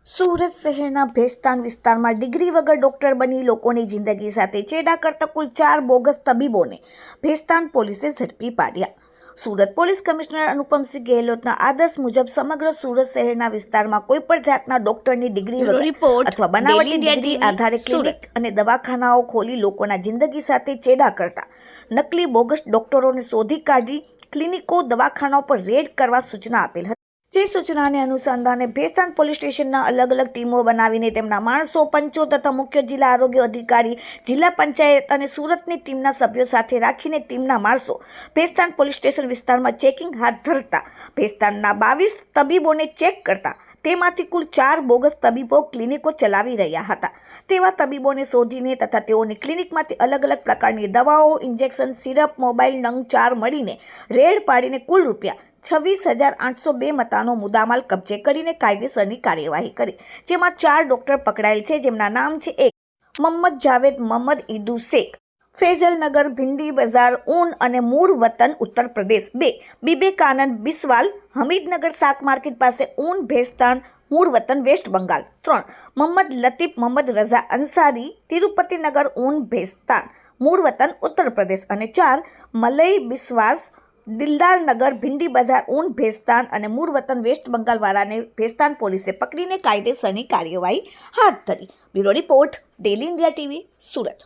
સુરત શહેરના ભેસ્તાન વિસ્તારમાં ડિગ્રી વગર ડોક્ટર બની લોકોની જિંદગી સાથે ચેડા કરતા કુલ 4 બોગસ તબીબોને ભેસ્તાન પોલીસે ઝડપી પાડ્યા. સુરત પોલીસ કમિશનર અનુપમસિંહ ગેહલોતના આદેશ મુજબ સમગ્ર સુરત શહેરના વિસ્તારમાં કોઈપણ જાતના ડોક્ટરની ડિગ્રી વગર અથવા બનાવટી ડિગ્રી આધારે ક્લિનિક અને દવાખાનાઓ ખોલી લોકોના જિંદગી સાથે ચેડા કરતા નકલી બોગસ ડોક્ટરોને શોધી કાઢી ક્લિનિકો દવાખાનાઓ પર રેડ કરવા સૂચના આપેલ હતી. જે સૂચનાને અનુસંધાને ભેસ્તાન પોલીસ સ્ટેશનના અલગ અલગ ટીમો બનાવીને તેમના માણસો, પંચો તથા મુખ્ય જિલ્લા આરોગ્ય અધિકારી, જિલ્લા પંચાયત અને સુરતની ટીમના સભ્યો સાથે રાખીને ટીમના માણસો ભેસ્તાન પોલીસ સ્ટેશન વિસ્તારમાં ચેકિંગ હાથ ધરતા ભેસ્તાનના 22 તબીબોને ચેક કરતા તેમાંથી કુલ 4 બોગસ તબીબો ક્લિનિકો ચલાવી રહ્યા હતા. તેવા તબીબોને શોધીને તથા તેઓની ક્લિનિકમાંથી અલગ અલગ પ્રકારની દવાઓ, ઇન્જેક્શન, સિરપ, મોબાઈલ નંગ 4 મળીને રેડ પાડીને કુલ રૂપિયા 26,802 મતાનો મુદ્દામાલ કબજે કરીને કાયદેસરની કાર્યવાહી કરી. જેમાં 4 ડોક્ટર પકડાયેલ છે, જેમના નામ છે: 1 મોહમ્મદ જાવેદ મોહમ્મદ ઈદુ શેખ, ફૈઝલનગર ભિંડી બજાર ઊન અને મૂળ વતન ઉત્તર પ્રદેશ. 2 વિવેકાનંદ બિસ્વાલ, હમીદનગર શાક માર્કેટ પાસે ઊન ભેસ્તાન, મૂળ વતન વેસ્ટ બંગાળ. 3 મોહમ્મદ લતીફ મોહમ્મદ રઝા અંસારી, તિરુપતિનગર ઊન ભેસ્તાન, મૂળ વતન ઉત્તર પ્રદેશ. અને 4 મલય બિસ્વાસ, દિલદારનગર ભિંડી બજાર ઊન ભેસ્તાન અને મૂળ વતન વેસ્ટ બંગાળ વાળાને ભેસ્તાન પોલીસે પકડીને કાયદેસરની કાર્યવાહી હાથ ધરી. Bureau report, daily India TV, Surat.